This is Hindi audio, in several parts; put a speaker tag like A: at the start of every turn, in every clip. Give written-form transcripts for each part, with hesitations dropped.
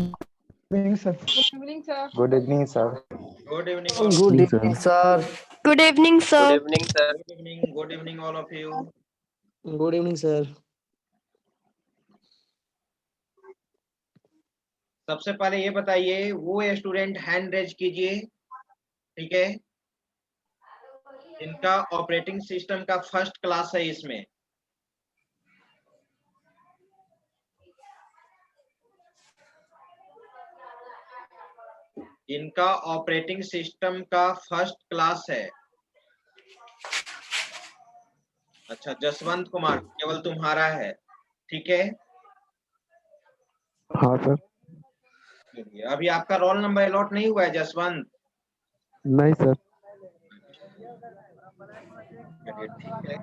A: Evening sir.
B: Good evening sir.
C: Good evening, all.
D: Good evening, sir.
E: Good evening,
F: Good
E: sir.
F: evening, sir.
C: Good evening, all of you.
D: Good evening, sir.
C: सबसे पहले ये बताइए, वो स्टूडेंट हैंड रेज कीजिए, ठीक है, इनका ऑपरेटिंग सिस्टम का फर्स्ट क्लास है इसमें। इनका ऑपरेटिंग सिस्टम का फर्स्ट क्लास है। अच्छा, जसवंत कुमार, केवल तुम्हारा है, ठीक है।
B: हाँ सर।
C: अभी आपका रोल नंबर अलॉट नहीं हुआ है जसवंत?
B: नहीं सर।
C: चलिए ठीक है।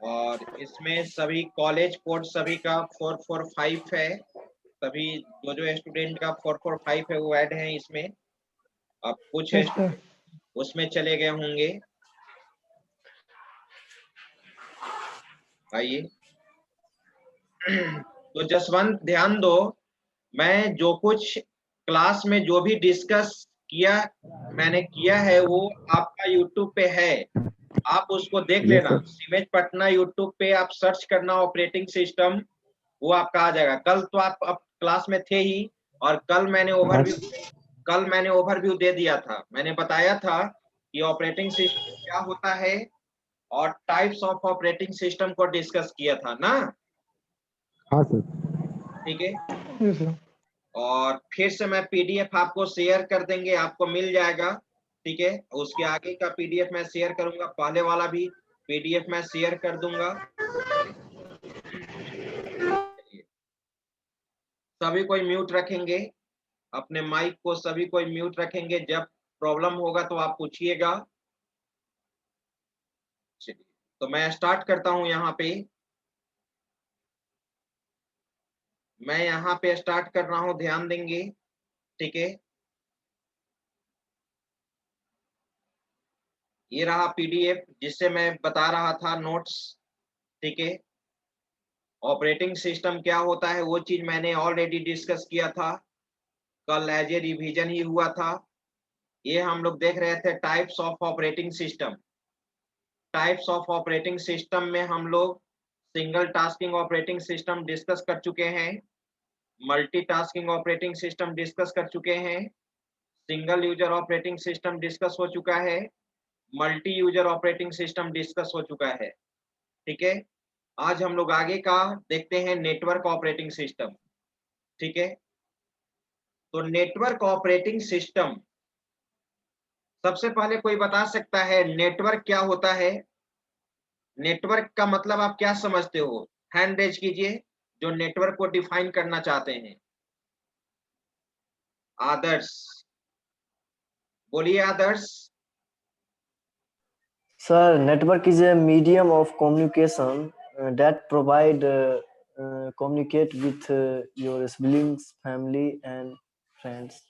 C: और इसमें सभी कॉलेज कोड सभी का 445 है। सभी जो स्टूडेंट का 445 है वो ऐड है इसमें। अब कुछ
A: यस सर।
C: उसमें चले गए होंगे। आइए तो जसवंत ध्यान दो, मैं जो कुछ क्लास में जो भी डिस्कस किया मैंने किया है वो आपका यूट्यूब पे है, आप उसको देख लेना। सीमेज पटना यूट्यूब पे आप सर्च करना ऑपरेटिंग सिस्टम, वो आपका आ जाएगा। कल तो आप अब क्लास में थे ही, और कल मैंने ओवरव्यू दे दिया था। मैंने बताया था कि ऑपरेटिंग सिस्टम क्या होता है और टाइप्स ऑफ ऑपरेटिंग सिस्टम को डिस्कस किया था ना।
B: हाँ सर।
C: ठीक है,
A: यस सर।
C: और फिर से मैं पीडीएफ आपको शेयर कर देंगे, आपको मिल जाएगा, ठीक है। उसके आगे का पीडीएफ मैं शेयर करूंगा, पहले वाला भी पीडीएफ मैं शेयर कर दूंगा। सभी कोई म्यूट रखेंगे अपने माइक को, सभी कोई म्यूट रखेंगे। जब प्रॉब्लम होगा तो आप पूछिएगा। चलिए, तो मैं स्टार्ट करता हूं। मैं यहाँ पे स्टार्ट कर रहा हूं, ध्यान देंगे, ठीक है। ये रहा पीडीएफ जिससे मैं बता रहा था नोट्स, ठीक है। ऑपरेटिंग सिस्टम क्या होता है वो चीज मैंने ऑलरेडी डिस्कस किया था, कल एज ए रिवीजन ही हुआ था। ये हम लोग देख रहे थे types of operating system. Types of operating system में हम लोग single tasking operating system discuss कर चुके हैं, मल्टीटास्किंग ऑपरेटिंग सिस्टम डिस्कस कर चुके हैं, single user operating system discuss हो चुका है, multi user operating system discuss हो चुका है, ठीक है। आज हम लोग आगे का देखते हैं नेटवर्क ऑपरेटिंग सिस्टम, ठीक है। तो नेटवर्क ऑपरेटिंग सिस्टम, सबसे पहले कोई बता सकता है नेटवर्क क्या होता है? नेटवर्क का मतलब आप क्या समझते हो? हैंड रेज कीजिए जो नेटवर्क को डिफाइन करना चाहते हैं। आदर्श, बोलिए आदर्श।
D: Sir, network is a medium of communication that provide communicate with your siblings, family, and friends.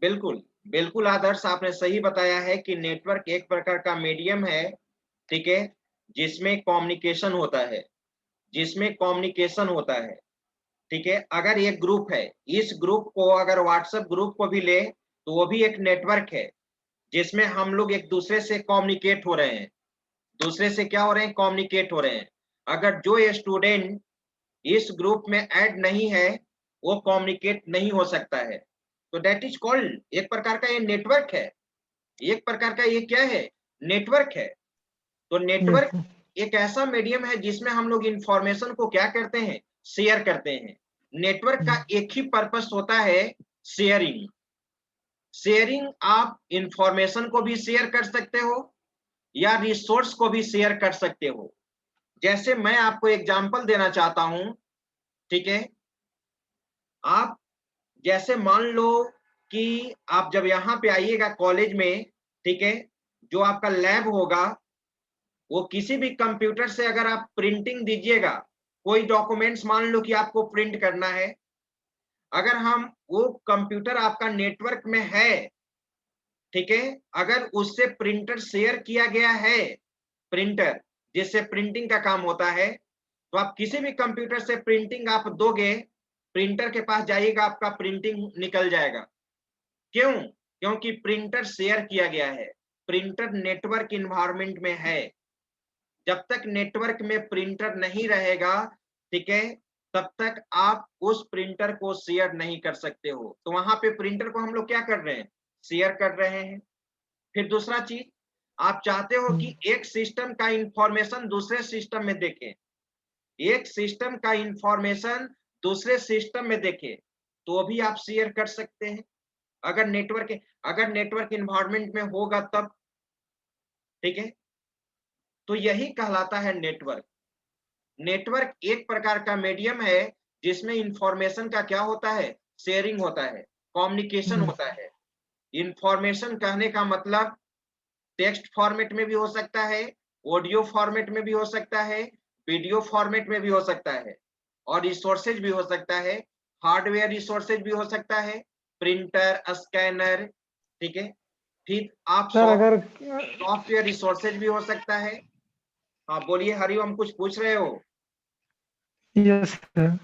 C: बिल्कुल बिल्कुल आदर्श, आपने सही बताया है कि नेटवर्क एक प्रकार का मीडियम है, ठीक है, जिसमें कम्युनिकेशन होता है, जिसमें कम्युनिकेशन होता है, ठीक है। अगर एक ग्रुप है, इस ग्रुप को अगर व्हाट्सएप ग्रुप को भी ले तो वो भी एक नेटवर्क है जिसमें हम लोग एक दूसरे से कम्युनिकेट हो रहे हैं। दूसरे से क्या हो रहे हैं? कम्युनिकेट हो रहे हैं। अगर जो स्टूडेंट इस ग्रुप में ऐड नहीं है वो कम्युनिकेट नहीं हो सकता है। तो दैट इज कॉल्ड, एक प्रकार का ये नेटवर्क है, एक प्रकार का ये क्या है? नेटवर्क है। तो नेटवर्क एक ऐसा मीडियम है जिसमें हम लोग इंफॉर्मेशन को क्या करते हैं? शेयर करते हैं। नेटवर्क का एक ही पर्पस होता है, शेयरिंग। शेयरिंग, आप इंफॉर्मेशन को भी शेयर कर सकते हो या रिसोर्स को भी शेयर कर सकते हो। जैसे मैं आपको एग्जांपल देना चाहता हूं, ठीक है। आप जैसे मान लो कि आप जब यहाँ पे आइएगा कॉलेज में, ठीक है, जो आपका लैब होगा वो किसी भी कंप्यूटर से अगर आप प्रिंटिंग दीजिएगा, कोई डॉक्यूमेंट्स मान लो कि आपको प्रिंट करना है, अगर हम वो कंप्यूटर आपका नेटवर्क में है, ठीक है, अगर उससे प्रिंटर शेयर किया गया है, प्रिंटर जिससे प्रिंटिंग का काम होता है। तो आप किसी भी कंप्यूटर से प्रिंटिंग आप दोगे, प्रिंटर के पास जाइएगा, आपका प्रिंटिंग निकल जाएगा। क्यों? क्योंकि प्रिंटर शेयर किया गया है, प्रिंटर नेटवर्क इन्वायरमेंट में है। जब तक नेटवर्क में प्रिंटर नहीं रहेगा, ठीक है, तब तक आप उस प्रिंटर को शेयर नहीं कर सकते हो। तो वहां पे प्रिंटर को हम लोग क्या कर रहे हैं? शेयर कर रहे हैं। फिर दूसरा चीज, आप चाहते हो कि एक सिस्टम का इंफॉर्मेशन दूसरे सिस्टम में देखें, एक सिस्टम का इंफॉर्मेशन दूसरे सिस्टम में देखें, तो भी आप शेयर कर सकते हैं, अगर नेटवर्क इन्वायरमेंट में होगा तब, ठीक है। तो यही कहलाता है नेटवर्क। नेटवर्क एक प्रकार का मीडियम है जिसमें इंफॉर्मेशन का क्या होता है? शेयरिंग होता है, कम्युनिकेशन होता है। इंफॉर्मेशन कहने का मतलब टेक्स्ट फॉर्मेट में भी हो सकता है, ऑडियो फॉर्मेट में भी हो सकता है, वीडियो फॉर्मेट में भी हो सकता है, और रिसोर्सेज भी हो सकता है, हार्डवेयर रिसोर्सेज भी हो सकता है, प्रिंटर, स्कैनर, ठीक है। फिर आप
A: सर अगर
C: सॉफ्टवेयर रिसोर्सेज भी हो सकता है। हाँ बोलिए हरिओम, कुछ पूछ रहे हो?
A: यस सर,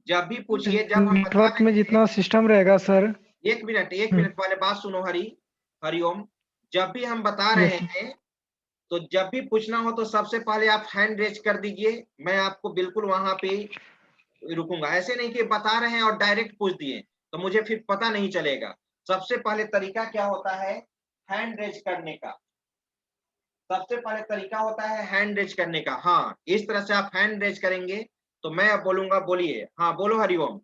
C: जब भी पूछिए, जब हम बता
A: नेटवर्क में
C: रहे थे,
A: जितना सिस्टम रहेगा सर।
C: एक मिनट पहले बात सुनो हरिओम। जब भी हम बता रहे
A: यस
C: हैं, तो जब भी पूछना हो तो सबसे पहले आप हैंड रेज कर दीजिए, मैं आपको बिल्कुल वहां पे रुकूंगा। ऐसे नहीं कि बता रहे हैं और डायरेक्ट पूछ दिए, तो मुझे फिर पता नहीं चलेगा। सबसे पहले तरीका क्या होता है? हैंड रेज करने का। सबसे पहले तरीका होता है हैंड रेज करने का। हाँ, इस तरह से आप हैंड रेज करेंगे तो मैं अब बोलूंगा, बोलिए। हाँ बोलो हरिओम।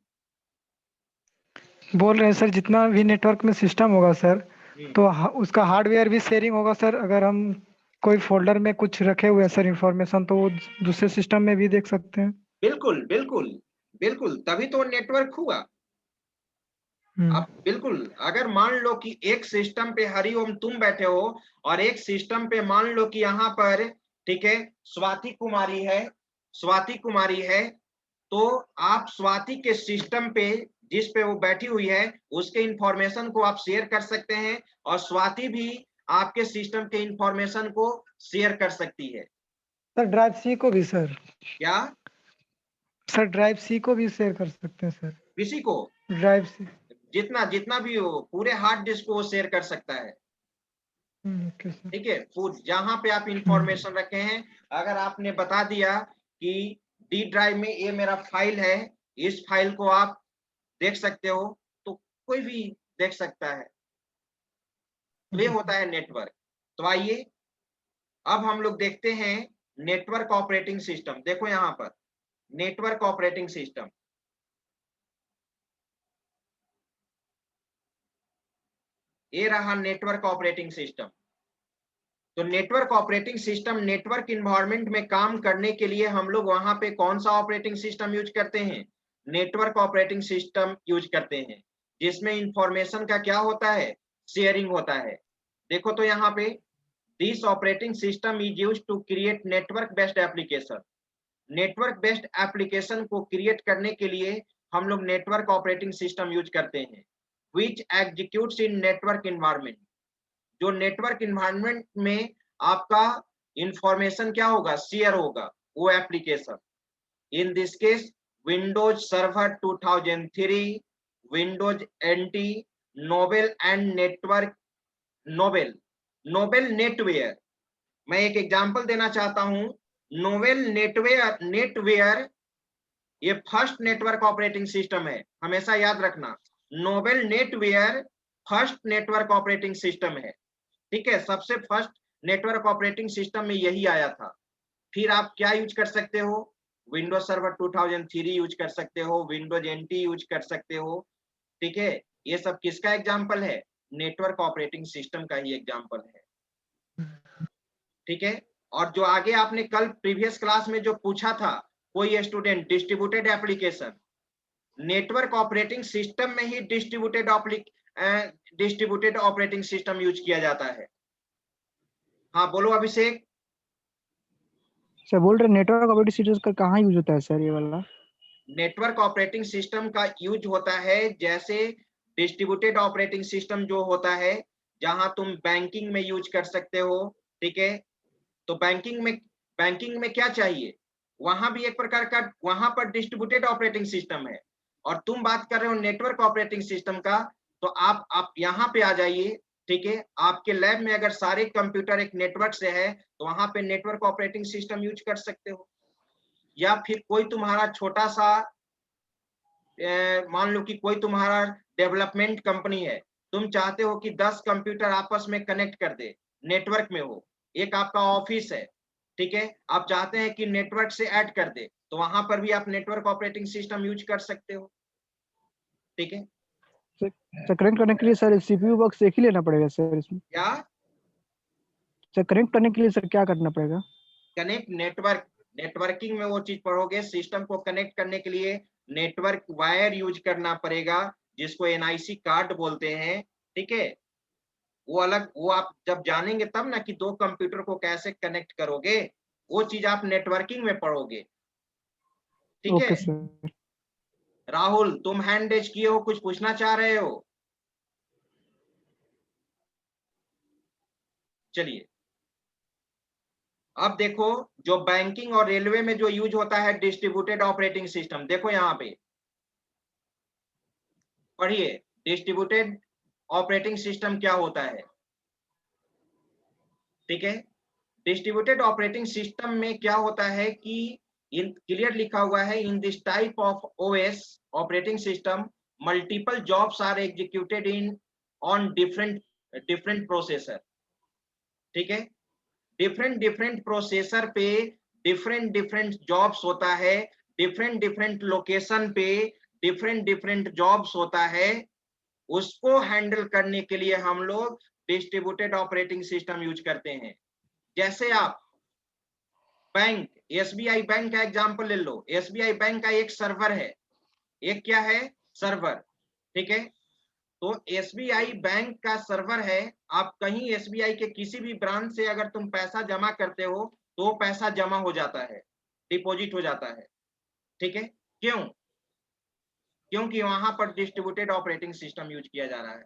A: बोल रहे हैं सर, जितना भी नेटवर्क में सिस्टम होगा सर, तो उसका हार्डवेयर भी शेयरिंग होगा सर। अगर हम कोई फोल्डर में कुछ रखे हुए हैं सर इंफॉर्मेशन, तो वो दूसरे सिस्टम में भी देख सकते हैं।
C: बिल्कुल बिल्कुल बिल्कुल, तभी तो नेटवर्क हुआ। अब बिल्कुल, अगर मान लो कि एक सिस्टम पे हरिओम तुम बैठे हो, और एक सिस्टम पे मान लो कि यहाँ पर, ठीक है, स्वाति कुमारी है, तो आप स्वाति के सिस्टम पे, जिस पे वो बैठी हुई है, उसके इंफॉर्मेशन को आप शेयर कर सकते हैं, और स्वाति भी आपके सिस्टम के इंफॉर्मेशन को शेयर कर सकती है।
A: सर ड्राइव सी को भी सर,
C: क्या?
A: सर ड्राइव सी को भी शेयर कर सकते हैं सर।
C: किसी को
A: ड्राइव सी,
C: जितना जितना भी हो, पूरे हार्ड डिस्क को शेयर कर सकता है,
A: ओके सर।
C: ठीक है। जहां पे आप इंफॉर्मेशन रखे हैं, अगर आपने बता दिया कि डी ड्राइव में ये मेरा फाइल है, इस फाइल को आप देख सकते हो, तो कोई भी देख सकता है। तो ये होता है नेटवर्क। तो आइए अब हम लोग देखते हैं नेटवर्क ऑपरेटिंग सिस्टम। देखो यहाँ पर नेटवर्क ऑपरेटिंग सिस्टम, ये रहा नेटवर्क ऑपरेटिंग सिस्टम। तो network operating system, network environment में काम करने के लिए हम लोग वहां पे कौन सा ऑपरेटिंग सिस्टम यूज करते हैं? नेटवर्क ऑपरेटिंग सिस्टम यूज करते हैं, जिसमें इंफॉर्मेशन का क्या होता है? शेयरिंग होता है। देखो तो यहाँ पे, this operating system is used to create network based application. Network based application को क्रिएट करने के लिए हम लोग नेटवर्क ऑपरेटिंग सिस्टम यूज करते हैं, which executes in network environment. जो नेटवर्क इन्वायरमेंट में आपका इंफॉर्मेशन क्या होगा? शेयर होगा, वो application. In this case Windows server 2003, Windows NT, Novell and network, Novell NetWare. मैं एक एग्जांपल देना चाहता हूं। नोबेल नेटवेयर ये फर्स्ट नेटवर्क ऑपरेटिंग सिस्टम है, हमेशा याद रखना। Novell NetWare first network operating system है, ठीक है। सबसे फर्स्ट नेटवर्क ऑपरेटिंग सिस्टम में यही आया था। फिर आप क्या यूज कर सकते हो? विंडोज सर्वर 2003 यूज कर सकते हो, विंडोज एनटी यूज कर सकते हो, ठीक है। ये सब किसका एग्जाम्पल है? नेटवर्क ऑपरेटिंग सिस्टम का ही एग्जाम्पल है, ठीक है। और जो आगे आपने कल प्रीवियस क्लास में जो पूछा था कोई student, distributed application, network operating system में ही डिस्ट्रीब्यूटेड ऑपरेटिंग सिस्टम यूज किया जाता है। हाँ बोलो अभिषेक।
E: सर बोल रहे नेटवर्क ऑपरेटिंग सिस्टम का कहाँ यूज होता है सर ये वाला?
C: नेटवर्क ऑपरेटिंग सिस्टम का यूज होता है जैसे डिस्ट्रीब्यूटेड ऑपरेटिंग सिस्टम जो होता है, जहां तुम बैंकिंग में यूज कर सकते हो, ठीक है। तो बैंकिंग में बैंकिंग में क्या चाहिए, वहां भी एक प्रकार का, वहां पर डिस्ट्रीब्यूटेड ऑपरेटिंग सिस्टम है, और तुम बात कर रहे हो नेटवर्क ऑपरेटिंग सिस्टम का, तो आप यहाँ पे आ जाइए। ठीक है, आपके लैब में अगर सारे कंप्यूटर एक नेटवर्क से है तो वहां पे नेटवर्क ऑपरेटिंग सिस्टम यूज कर सकते हो। या फिर कोई तुम्हारा छोटा सा मान लो कि कोई तुम्हारा डेवलपमेंट कंपनी है, तुम चाहते हो कि 10 कंप्यूटर आपस में कनेक्ट कर दे, नेटवर्क में हो। एक आपका ऑफिस है, ठीक है, आप चाहते हैं कि नेटवर्क से ऐड कर दे, तो वहां पर भी आप नेटवर्क ऑपरेटिंग सिस्टम यूज कर सकते हो। ठीक है,
E: सर कनेक्ट करने के लिए सर सीपीयू बॉक्स एक ही लेना पड़ेगा सर इसमें?
C: क्या
E: सर कनेक्ट करने के लिए सर क्या करना पड़ेगा?
C: कनेक्ट नेटवर्क, नेटवर्किंग में वो चीज पढ़ोगे, सिस्टम को कनेक्ट करने के लिए नेटवर्क वायर यूज करना पड़ेगा, जिसको एनआईसी कार्ड बोलते हैं। ठीक है, वो अलग, वो आप जब जानेंगे तब ना कि दो कंप्यूटर को कैसे कनेक्ट करोगे, वो चीज आप नेटवर्किंग में पढ़ोगे। ठीक
E: ओके
C: है,
E: सर।
C: राहुल तुम हैंड रेज किए हो, कुछ पूछना चाह रहे हो? चलिए, अब देखो, जो बैंकिंग और रेलवे में जो यूज होता है डिस्ट्रीब्यूटेड ऑपरेटिंग सिस्टम, देखो यहाँ पे पढ़िए, डिस्ट्रीब्यूटेड ऑपरेटिंग सिस्टम क्या होता है। ठीक है, डिस्ट्रीब्यूटेड ऑपरेटिंग सिस्टम में क्या होता है कि इन क्लियर लिखा हुआ है, in this type of OS operating system multiple jobs are executed in on different different processor. ठीक है, डिफरेंट डिफरेंट प्रोसेसर पे डिफरेंट डिफरेंट जॉब्स होता है, डिफरेंट डिफरेंट लोकेशन पे डिफरेंट डिफरेंट जॉब्स होता है, उसको हैंडल करने के लिए हम लोग डिस्ट्रीब्यूटेड ऑपरेटिंग सिस्टम यूज करते हैं। जैसे आप बैंक, एसबीआई बैंक का एग्जांपल ले लो, एसबीआई बैंक का एक सर्वर है, एक क्या है, सर्वर। ठीक है, तो एसबीआई बैंक का सर्वर है, आप कहीं एसबीआई के किसी भी ब्रांच से अगर तुम पैसा जमा करते हो तो पैसा जमा हो जाता है, डिपॉजिट हो जाता है। ठीक है, क्यों? क्योंकि वहां पर डिस्ट्रीब्यूटेड ऑपरेटिंग सिस्टम यूज किया जा रहा है,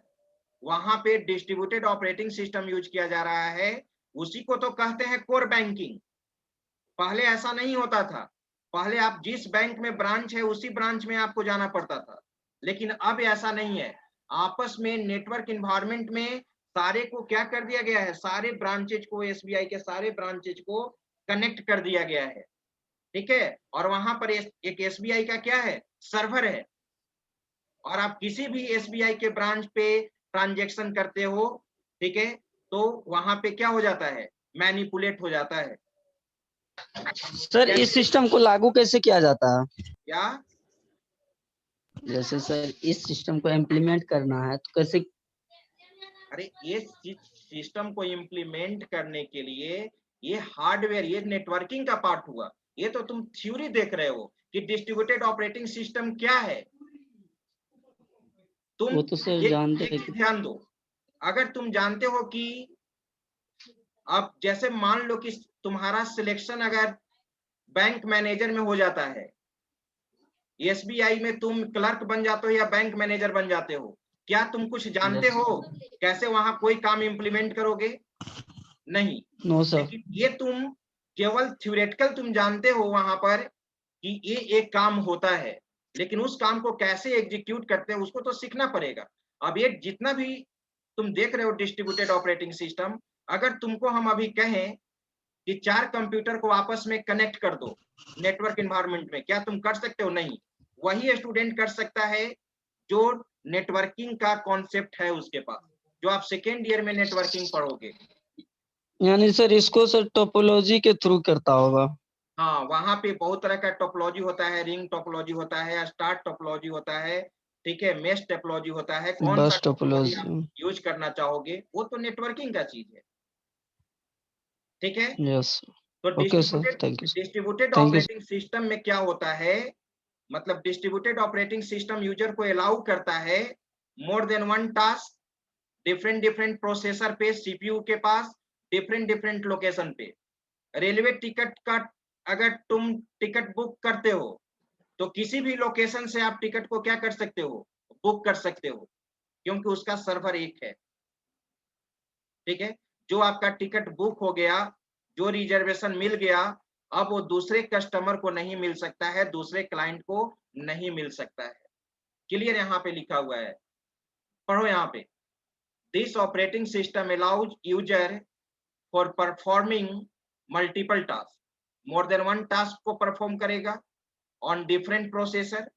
C: वहां पे डिस्ट्रीब्यूटेड ऑपरेटिंग सिस्टम यूज किया जा रहा है, उसी को तो कहते हैं कोर बैंकिंग। पहले ऐसा नहीं होता था, पहले आप जिस बैंक में ब्रांच है उसी ब्रांच में आपको जाना पड़ता था, लेकिन अब ऐसा नहीं है, आपस में नेटवर्क इन्वायरमेंट में सारे को क्या कर दिया गया है, सारे ब्रांचेज को, एसबीआई के सारे ब्रांचेज को कनेक्ट कर दिया गया है। ठीक है, और वहां पर एक एसबीआई का क्या है, सर्वर है, और आप किसी भी एसबीआई के ब्रांच पे ट्रांजैक्शन करते हो, ठीक है, तो वहां पे क्या हो जाता है, मैनिपुलेट हो जाता है।
F: सर इस सिस्टम को लागू कैसे किया जाता है?
C: क्या?
F: जैसे सर इस सिस्टम को इम्प्लीमेंट करना है तो कैसे?
C: अरे ये सिस्टम को इम्प्लीमेंट करने के लिए ये हार्डवेयर, ये नेटवर्किंग का पार्ट हुआ, ये तो तुम थ्योरी देख रहे हो कि डिस्ट्रीब्यूटेड ऑपरेटिंग सिस्टम क्या है। तुम
F: वो तो सर जानते हैं कि
C: ध्यान दो, अगर तुम जानते हो कि अब जैसे मान लो कि तुम्हारा सिलेक्शन अगर बैंक मैनेजर में हो जाता है, एसबीआई में तुम क्लर्क बन जाते हो या बैंक मैनेजर बन जाते हो, क्या तुम कुछ जानते हो कैसे वहां कोई काम इंप्लीमेंट करोगे? नहीं।
F: No sir.
C: लेकिन ये तुम केवल थ्योरेटिकल तुम जानते हो वहां पर कि ये एक काम होता है, लेकिन उस काम को कैसे एग्जीक्यूट करते हैं उसको तो सीखना पड़ेगा। अब ये जितना भी तुम देख रहे हो डिस्ट्रीब्यूटेड ऑपरेटिंग सिस्टम, अगर तुमको हम अभी कहें कि 4 कंप्यूटर को आपस में कनेक्ट कर दो नेटवर्क एनवायरनमेंट में, क्या तुम कर सकते हो? नहीं। वही स्टूडेंट कर सकता है जो नेटवर्किंग का कॉन्सेप्ट है उसके पास, जो आप सेकेंड ईयर में नेटवर्किंग पढ़ोगे।
F: यानी सर इसको सर टोपोलॉजी के थ्रू करता होगा?
C: हाँ, वहां पे बहुत तरह का टोपोलॉजी होता है, रिंग टोपोलॉजी होता है, स्टार टोपोलॉजी होता है, ठीक है, मेश टोपोलॉजी होता है, कौन सा
F: बस
C: टोपोलॉजी
F: टोपोलॉजी।
C: आप यूज करना चाहोगे वो तो नेटवर्किंग का चीज है। ठीक है,
F: यस।
C: तो
F: okay sir, thank you.
C: Distributed
F: thank you.
C: Operating system में क्या होता है, मतलब डिस्ट्रीब्यूटेड ऑपरेटिंग सिस्टम यूजर को अलाउ करता है more than one task, different different processor पे, सीपीयू के पास, डिफरेंट डिफरेंट लोकेशन पे। रेलवे टिकट का अगर तुम टिकट बुक करते हो तो किसी भी लोकेशन से आप टिकट को क्या कर सकते हो, बुक कर सकते हो, क्योंकि उसका सर्वर एक है। ठीक है, जो आपका टिकट बुक हो गया जो रिजर्वेशन मिल गया अब वो दूसरे कस्टमर को नहीं मिल सकता है, दूसरे क्लाइंट को नहीं मिल सकता है। क्लियर यहाँ पे लिखा हुआ है, पढ़ो यहाँ पे। This operating system allows user for performing multiple task, more than one task को परफॉर्म करेगा on different processor.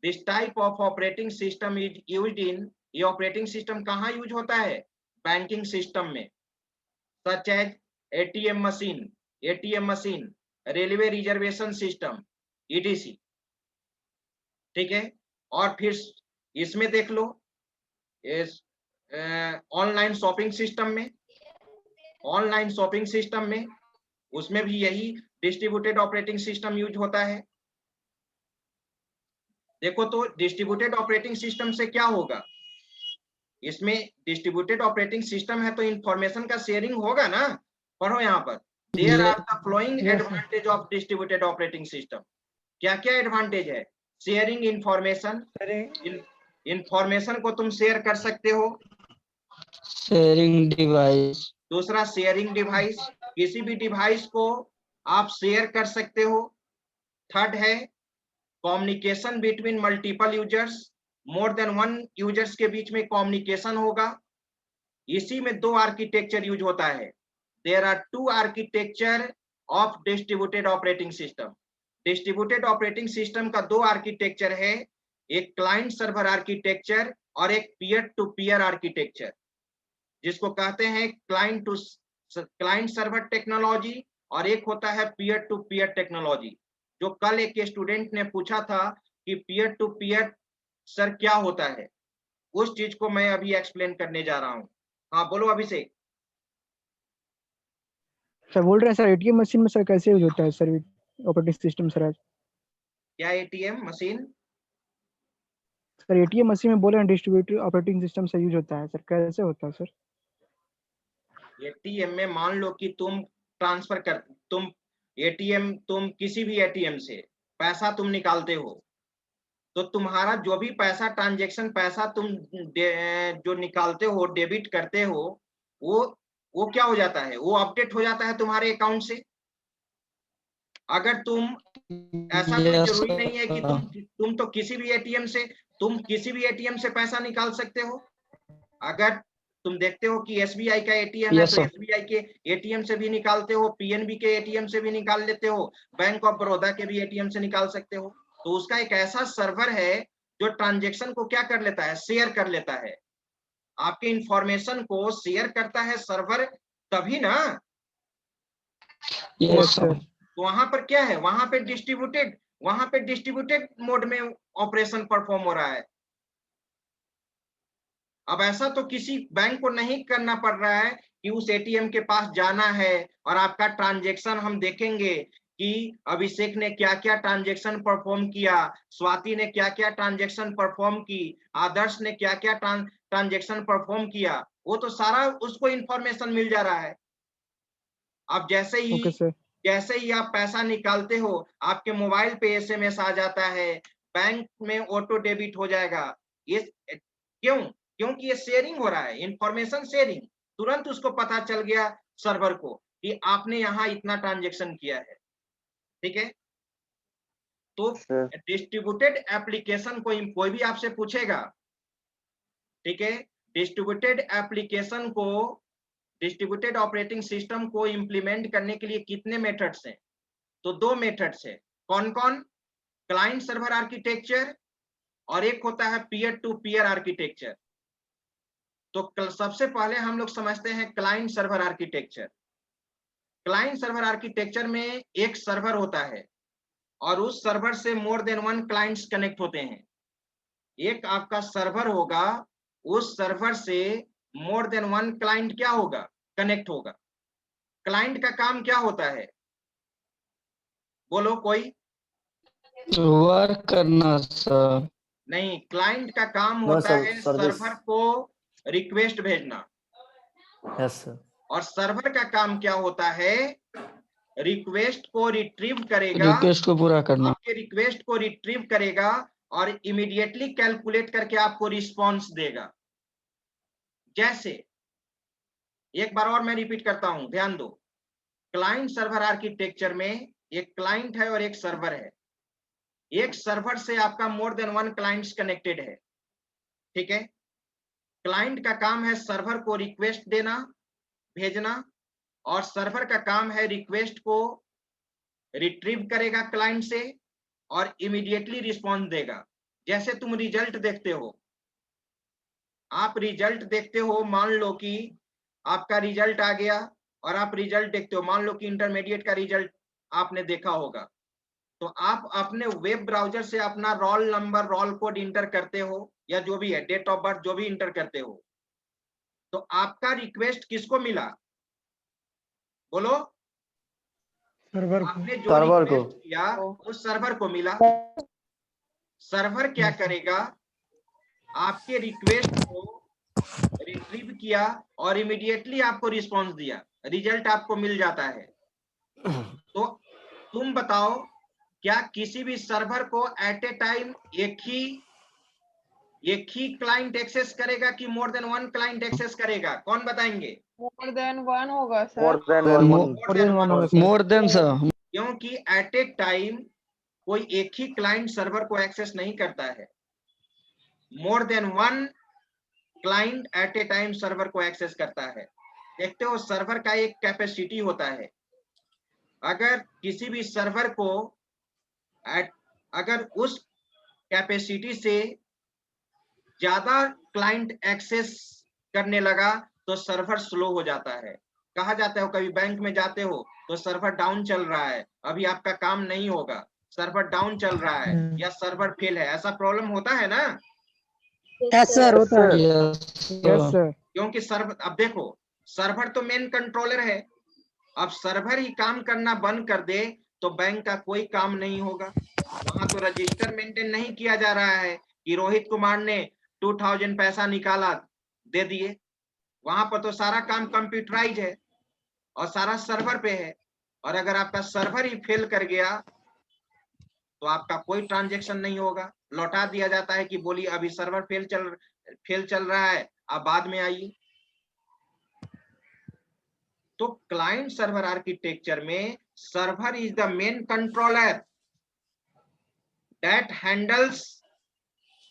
C: This type of operating system is used in, ये ऑपरेटिंग सिस्टम कहाँ यूज होता है? बैंकिंग सिस्टम में, such as ATM machine, railway reservation system, EDC. ठीक है, और फिर इसमें देख लो, इस ऑनलाइन शॉपिंग सिस्टम में, उसमें भी यही डिस्ट्रीब्यूटेड ऑपरेटिंग सिस्टम यूज होता है। देखो तो डिस्ट्रीब्यूटेड ऑपरेटिंग सिस्टम से क्या होगा, इसमें डिस्ट्रीब्यूटेड ऑपरेटिंग सिस्टम है तो इंफॉर्मेशन का शेयरिंग होगा ना। पढ़ो यहाँ पर, there are the following advantage of distributed operating system. क्या क्या एडवांटेज है? शेयरिंग इंफॉर्मेशन, इंफॉर्मेशन को तुम शेयर कर सकते हो।
F: शेयरिंग डिवाइस,
C: दूसरा शेयरिंग डिवाइस, किसी भी डिवाइस को आप शेयर कर सकते हो। थर्ड है कम्युनिकेशन बिटवीन मल्टीपल यूजर्स, मोर देन वन यूजर्स के बीच में कम्युनिकेशन होगा। इसी में दो आर्किटेक्चर यूज होता है। There are two architecture of distributed operating system. Distributed operating system का दो आर्किटेक्चर है, एक क्लाइंट सर्वर आर्किटेक्चर और एक पीयर टू पीयर आर्किटेक्चर, जिसको कहते हैं क्लाइंट सर्वर टेक्नोलॉजी, और एक होता है पीयर टू पीयर टेक्नोलॉजी। जो कल एक स्टूडेंट ने पूछा था कि पीयर टू पीयर सर क्या होता है, उस चीज को मैं अभी एक्सप्लेन करने जा रहा हूँ। हाँ बोलो अभिषेक।
E: सर बोल रहे हैं सर एटीएम मशीन में सर कैसे यूज होता है सर ऑपरेटिंग सिस्टम सर? आज
C: क्या ATM machine?
E: Sir ATM machine में बोल रहे हैं डिस्ट्रीब्यूटेड ऑपरेटिंग सिस्टम से यूज होता है सर, कैसे होता है सर?
C: एटीएम में मान लो कि तुम ट्रांसफर कर, तुम किसी भी एटीएम से पैसा तुम निकालते हो, तो तुम्हारा जो भी पैसा ट्रांजैक्शन पैसा तुम जो निकालते हो, डेबिट करते हो, वो क्या हो जाता है? वो अपडेट हो जाता है तुम्हारे अकाउंट से। अगर तुम ऐसा कोई जरूरी नहीं है कि तुम तो किसी भी एटीएम से पैसा निकाल सकते हो। अगर तुम देखते हो कि एसबीआई का एटीएम है तो एसबीआई के एटीएम से भी निकालते हो, पीएनबी के एटीएम से भी निकाल लेते हो, बैंक ऑफ बड़ौदा के भी एटीएम से निकाल सकते हो। तो उसका एक ऐसा सर्वर है जो ट्रांजैक्शन को क्या कर लेता है? शेयर कर लेता है। आपके इंफॉर्मेशन को शेयर करता है सर्वर, तभी ना। तो वहां पर क्या है? वहां पे डिस्ट्रीब्यूटेड मोड में ऑपरेशन परफॉर्म हो रहा है। अब ऐसा तो किसी बैंक को नहीं करना पड़ रहा है कि उस एटीएम के पास जाना है और आपका ट्रांजैक्शन हम देखेंगे कि अभिषेक ने क्या क्या ट्रांजैक्शन परफॉर्म किया, स्वाति ने क्या क्या ट्रांजैक्शन परफॉर्म की, आदर्श ने क्या क्या ट्रांजैक्शन परफॉर्म किया। वो तो सारा उसको इंफॉर्मेशन मिल जा रहा है। अब जैसे ही आप पैसा निकालते हो, आपके मोबाइल पे एसएमएस आ जाता है, बैंक में ऑटो डेबिट हो जाएगा। ये क्योंकि ये शेयरिंग हो रहा है, इंफॉर्मेशन शेयरिंग। तुरंत उसको पता चल गया सर्वर को कि आपने यहाँ इतना ट्रांजैक्शन किया है। ठीक है, तो डिस्ट्रीब्यूटेड एप्लीकेशन को कोई भी आपसे पूछेगा, ठीक है, डिस्ट्रीब्यूटेड ऑपरेटिंग सिस्टम को इंप्लीमेंट करने के लिए कितने मेथड्स हैं? तो दो मेथड्स है। कौन कौन? क्लाइंट सर्वर आर्किटेक्चर और एक होता है पीयर टू पीयर आर्किटेक्चर। तो सबसे पहले हम लोग समझते हैं client server architecture. Client server architecture में एक सर्वर होता है और उस सर्वर से मोर देन वन क्लाइंट्स कनेक्ट होते हैं। एक आपका सर्वर होगा, उस सर्वर से मोर देन वन क्लाइंट क्या होगा? कनेक्ट होगा। क्लाइंट का काम क्या होता है? बोलो कोई।
F: वर्क करना सर।
C: नहीं, क्लाइंट का काम होता है सर्वर को रिक्वेस्ट भेजना।
D: Yes sir.
C: और सर्वर का काम क्या होता है? रिक्वेस्ट को रिट्रीव करेगा,
F: रिक्वेस्ट को पूरा करना,
C: आपके रिक्वेस्ट को रिट्रीव करेगा और इमीडिएटली कैलकुलेट करके आपको रिस्पॉन्स देगा। जैसे एक बार और मैं रिपीट करता हूं, ध्यान दो। क्लाइंट सर्वर आर्किटेक्चर में एक क्लाइंट है और एक सर्वर है। एक सर्वर से आपका मोर देन वन क्लाइंट्स कनेक्टेड है, ठीक है। क्लाइंट का काम है सर्वर को रिक्वेस्ट देना, भेजना, और सर्वर का काम है रिक्वेस्ट को रिट्रीव करेगा क्लाइंट से और इमीडिएटली रिस्पॉन्स देगा। जैसे तुम रिजल्ट देखते हो, आप रिजल्ट देखते हो, मान लो कि आपका रिजल्ट आ गया और आप रिजल्ट देखते हो, मान लो कि इंटरमीडिएट का रिजल्ट आपने देखा होगा, तो आप अपने वेब ब्राउजर से अपना roll number, roll code inter करते हो या जो भी है, डेट ऑफ बर्थ जो भी इंटर करते हो, तो आपका रिक्वेस्ट किसको मिला? बोलो।
A: सर्वर को।
C: आपने जो
D: सर्वर को।
C: रिक्वेस्ट किया वो सर्वर को मिला। सर्वर क्या करेगा? आपके रिक्वेस्ट को रिट्रीव किया और इमीडिएटली आपको रिस्पॉन्स दिया, रिजल्ट आपको मिल जाता है। तो तुम बताओ, क्या किसी भी सर्वर को एट ए टाइम एक ही क्लाइंट एक्सेस करेगा कि more than one client access करेगा? कौन बताएंगे?
G: मोर देन वन होगा सर।
C: More than one
E: होगा सर।
F: More than sir.
C: क्योंकि एट ए टाइम कोई एक ही क्लाइंट सर्वर को एक्सेस नहीं करता है, more than one client at a time server को एक्सेस करता है। देखते हो, सर्वर का एक कैपेसिटी होता है। अगर किसी भी सर्वर को अगर उस कैपेसिटी से ज्यादा क्लाइंट एक्सेस करने लगा तो सर्वर स्लो हो जाता है। कहा जाता है, कभी बैंक में जाते हो तो सर्वर डाउन चल रहा है, अभी आपका काम नहीं होगा, सर्वर डाउन चल रहा है या सर्वर फेल है, ऐसा प्रॉब्लम होता है ना?
E: यस सर, होता है।
F: Yes
E: yes sir.
C: क्योंकि सर्वर, अब देखो, सर्वर तो मेन कंट्रोलर है, अब सर्वर ही काम करना बंद कर दे तो बैंक का कोई काम नहीं होगा। वहां तो रजिस्टर मेंटेन नहीं किया जा रहा है कि रोहित कुमार ने 2000 पैसा निकाला, दे दिए। वहां पर तो सारा काम कंप्यूटराइज है और सारा सर्वर पे है, और अगर आपका सर्वर ही फेल कर गया तो आपका कोई ट्रांजैक्शन नहीं होगा, लौटा दिया जाता है कि बोलिए अभी सर्वर फेल चल रहा है, आप बाद में आइए। तो क्लाइंट सर्वर आर्किटेक्चर में server is the main controller that handles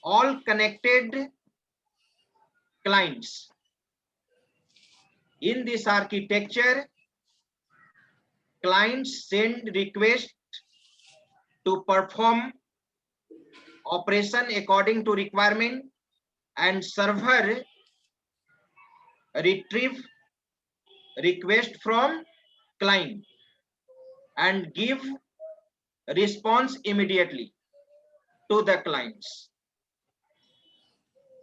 C: all connected clients. In this architecture, clients send request to perform operation according to requirement, and server retrieve request from client and give response immediately to the clients.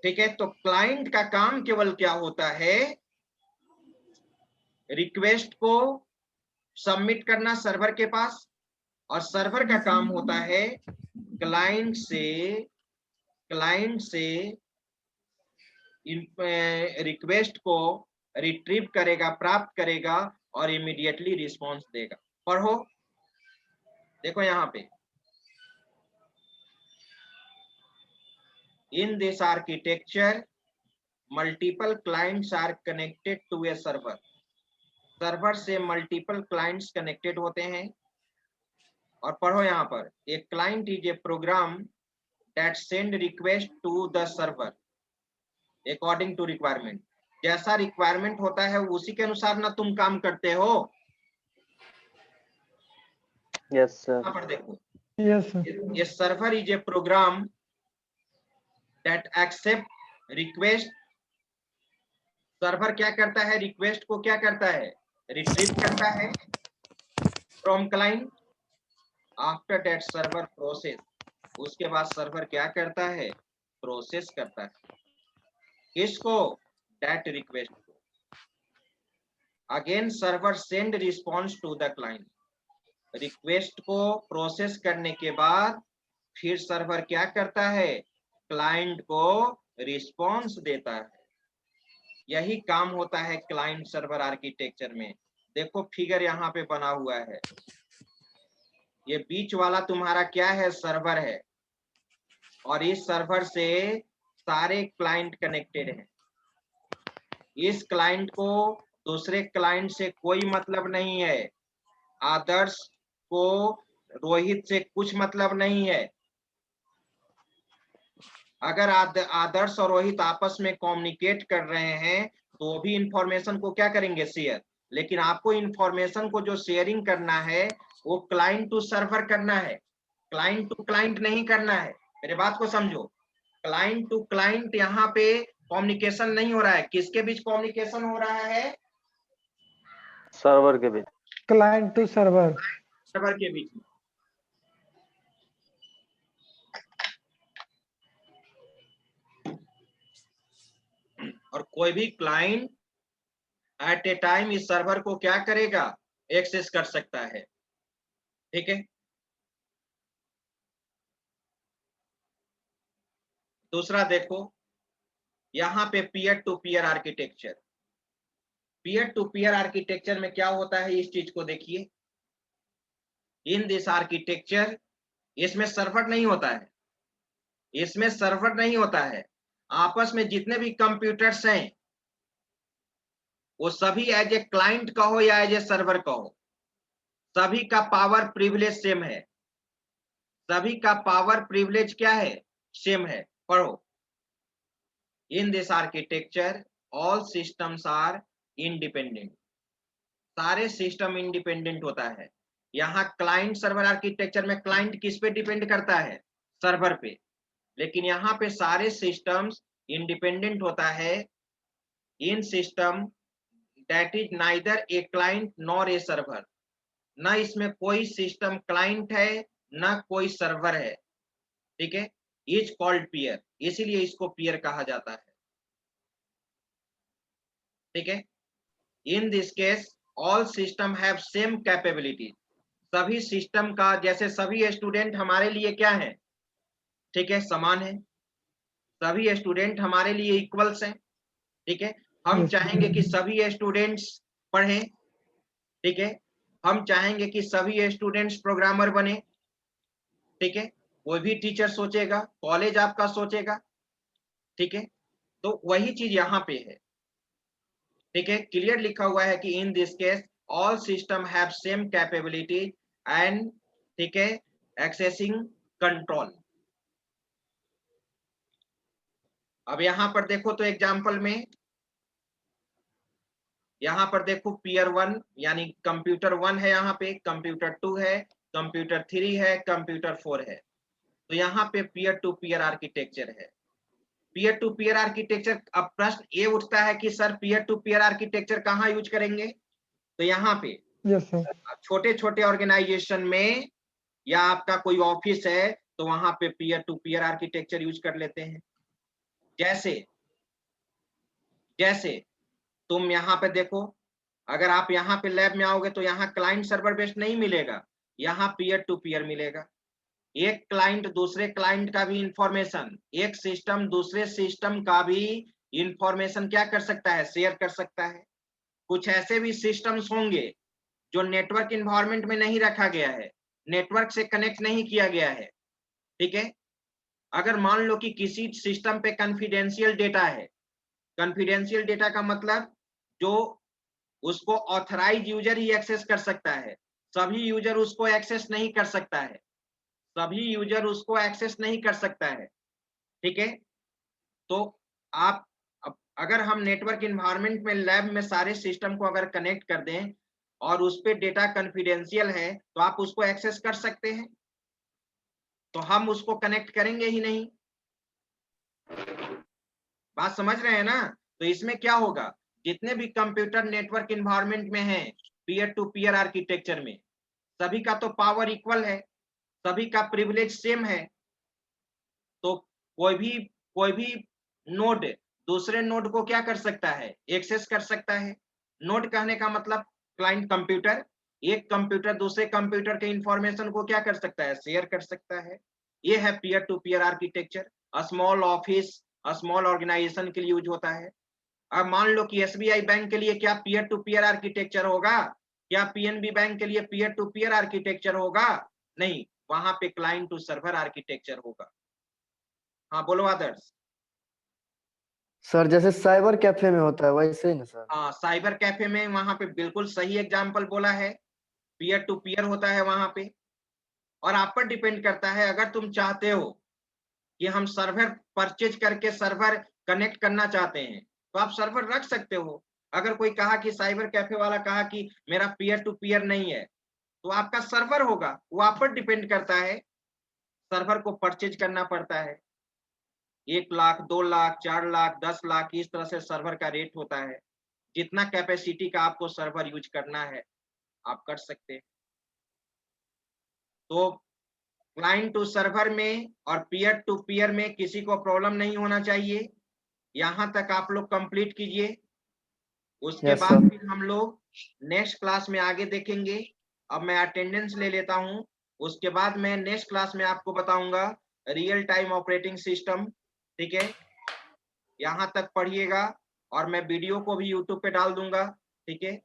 C: ठीक है, तो क्लाइंट का काम केवल क्या होता है? रिक्वेस्ट को सबमिट करना सर्वर के पास, और सर्वर का काम होता है क्लाइंट से रिक्वेस्ट को रिट्रीव करेगा, प्राप्त करेगा और इमीडिएटली रिस्पॉन्स देगा। पढ़ो, देखो यहाँ पे, in this architecture multiple clients are connected to a server. Server से मल्टीपल क्लाइंट्स कनेक्टेड होते हैं। और पढ़ो यहाँ पर, एक client is a program that send request to the server according to requirement. जैसा रिक्वायरमेंट होता है उसी के अनुसार ना तुम काम करते हो।
D: Yes sir.
C: यहाँ पर देखो,
A: यस सर।
C: ये server is a program that accept request। Server क्या करता है? रिक्वेस्ट को क्या करता है? रिट्रीव करता है from client. After that server process, उसके बाद सर्वर क्या करता है? प्रोसेस करता है। किसको? दैट रिक्वेस्ट को। Again server send response to the client. Request को प्रोसेस करने के बाद फिर सर्वर क्या करता है? क्लाइंट को रिस्पॉन्स देता है। यही काम होता है क्लाइंट सर्वर आर्किटेक्चर में। देखो फिगर यहाँ पे बना हुआ है, ये बीच वाला तुम्हारा क्या है? सर्वर है, और इस सर्वर से सारे क्लाइंट कनेक्टेड हैं। इस क्लाइंट को दूसरे क्लाइंट से कोई मतलब नहीं है, आदर्श को रोहित से कुछ मतलब नहीं है। अगर आदर्श और रोहित आपस में कम्युनिकेट कर रहे हैं तो भी इंफॉर्मेशन को क्या करेंगे, शेयर। लेकिन आपको इंफॉर्मेशन को जो शेयरिंग करना है वो क्लाइंट टू सर्वर करना है, क्लाइंट टू क्लाइंट नहीं करना है। मेरे बात को समझो, क्लाइंट टू क्लाइंट यहाँ पे कम्युनिकेशन नहीं हो रहा है। किसके बीच कम्युनिकेशन हो रहा है?
B: सर्वर के बीच।
A: Client to server.
C: सर्वर के बीच में। और कोई भी क्लाइंट एट ए टाइम इस सर्वर को क्या करेगा, एक्सेस कर सकता है। ठीक है। दूसरा देखो, यहाँ पे peer to peer architecture. Peer to peer architecture में क्या होता है, इस चीज को देखिए। इन दिस आर्किटेक्चर, इसमें सर्वर नहीं होता है, इसमें सर्वर नहीं होता है। आपस में जितने भी कंप्यूटर्स हैं वो सभी एज ए क्लाइंट कहो या एज ए सर्वर कहो, सभी का पावर प्रिविलेज सेम है। सभी का पावर प्रिविलेज क्या है, सेम है। पढ़ो, in this architecture all systems are independent. सारे सिस्टम इंडिपेंडेंट होता है। यहाँ क्लाइंट सर्वर आर्किटेक्चर में क्लाइंट किस पे डिपेंड करता है, सर्वर पे। लेकिन यहाँ पे सारे सिस्टम्स इंडिपेंडेंट होता है in system that is neither a client nor a server. ना इसमें कोई सिस्टम क्लाइंट है ना कोई सर्वर है। ठीक है, इज कॉल्ड पीयर, इसीलिए इसको पीयर कहा जाता है। ठीक है, in this case all system have same capability. सभी सिस्टम का, जैसे सभी स्टूडेंट हमारे लिए क्या है, ठीक है, समान है। सभी स्टूडेंट हमारे लिए इक्वल्स हैं। ठीक है, हम चाहेंगे कि सभी स्टूडेंट्स पढ़ें। ठीक है, हम चाहेंगे कि सभी स्टूडेंट्स प्रोग्रामर बने। ठीक है, कोई भी टीचर सोचेगा, कॉलेज आपका सोचेगा। ठीक है, तो वही चीज यहाँ पे है। ठीक है, क्लियर लिखा हुआ है कि इन this case all system have same capability and, ठीक है, एक्सेसिंग कंट्रोल। अब यहाँ पर देखो तो एग्जाम्पल में, यहाँ पर देखो पीयर 1 यानी कंप्यूटर 1 है, यहाँ पे कंप्यूटर 2 है, कंप्यूटर 3 है, कंप्यूटर 4 है। तो यहाँ पे पीयर टू पीयर आर्किटेक्चर है। पीयर टू पीयर आर्किटेक्चर, अब प्रश्न ये उठता है कि sir peer to peer architecture कहाँ यूज करेंगे? तो यहाँ पे
A: यस सर।
C: छोटे छोटे ऑर्गेनाइजेशन में या आपका कोई ऑफिस है तो वहां पे peer to peer architecture use कर लेते हैं। जैसे जैसे तुम यहाँ पे देखो, अगर आप यहाँ पे लैब में आओगे तो यहाँ क्लाइंट सर्वर बेस्ड नहीं मिलेगा, यहाँ पीयर टू पीयर मिलेगा। एक क्लाइंट दूसरे क्लाइंट का भी इंफॉर्मेशन, एक सिस्टम दूसरे सिस्टम का भी इंफॉर्मेशन क्या कर सकता है, शेयर कर सकता है। कुछ ऐसे भी सिस्टम्स होंगे जो नेटवर्क इन्वायरमेंट में नहीं रखा गया है, नेटवर्क से कनेक्ट नहीं किया गया है। ठीक है, अगर मान लो कि किसी सिस्टम पे कॉन्फिडेंशियल डेटा है, कॉन्फिडेंशियल डेटा का मतलब जो उसको ऑथराइज यूजर ही एक्सेस कर सकता है, सभी यूजर उसको एक्सेस नहीं कर सकता है, सभी यूजर उसको एक्सेस नहीं कर सकता है। ठीक है, तो आप अगर हम नेटवर्क इन्वायरमेंट में लैब में सारे सिस्टम को अगर कनेक्ट कर दें और उस पे डेटा कॉन्फिडेंशियल है तो आप उसको एक्सेस कर सकते हैं, तो हम उसको कनेक्ट करेंगे ही नहीं। बात समझ रहे हैं ना? तो इसमें क्या होगा, जितने भी कंप्यूटर नेटवर्क इन्वायरमेंट में हैं पीयर टू पीयर आर्किटेक्चर में, सभी का तो पावर इक्वल है, सभी का प्रिविलेज सेम है। तो कोई भी नोड दूसरे नोड को क्या कर सकता है, एक्सेस कर सकता है। नोड कहने का मतलब क्लाइंट कंप्यूटर, एक कंप्यूटर दूसरे कंप्यूटर के इंफॉर्मेशन को क्या कर सकता है, शेयर कर सकता है। ये है peer to peer architecture. Small office, small organization के लिए यूज होता है। अब मान लो कि एसबीआई बैंक के लिए क्या पीयर टू पीयर आर्किटेक्चर होगा? क्या पीएनबी बैंक के लिए पीयर टू पीयर आर्किटेक्चर होगा? नहीं, वहां पे क्लाइंट टू सर्वर आर्किटेक्चर होगा। हाँ बोलो आदर्श।
D: सर जैसे साइबर कैफे में होता है वैसे ही ना सर?
C: हाँ, साइबर कैफे में वहां पे बिल्कुल सही एग्जाम्पल बोला है। पीयर टू पीयर होता है वहां पे, और आप पर डिपेंड करता है। अगर तुम चाहते हो कि हम सर्वर परचेज करके सर्वर कनेक्ट करना चाहते हैं तो आप सर्वर रख सकते हो। अगर कोई कहा कि साइबर कैफे वाला कहा कि मेरा पीयर टू पीयर नहीं है, तो आपका सर्वर होगा, वो आप पर डिपेंड करता है। सर्वर को परचेज करना पड़ता है, 1 लाख, 2 लाख, 4 लाख, 10 लाख, इस तरह से सर्वर का रेट होता है। जितना कैपेसिटी का आपको सर्वर यूज करना है आप कर सकते हैं। तो क्लाइंट टू सर्वर में और पीयर टू पीयर में किसी को प्रॉब्लम नहीं होना चाहिए। यहां तक आप लोग कंप्लीट कीजिए, उसके
D: Yes,
C: बाद
D: sir.
C: फिर हम लोग नेक्स्ट क्लास में आगे देखेंगे। अब मैं अटेंडेंस ले लेता हूं, उसके बाद मैं नेक्स्ट क्लास में आपको बताऊंगा रियल टाइम ऑपरेटिंग सिस्टम। ठीक है, यहां तक पढ़िएगा और मैं वीडियो को भी यूट्यूब पे डाल दूंगा। ठीक है।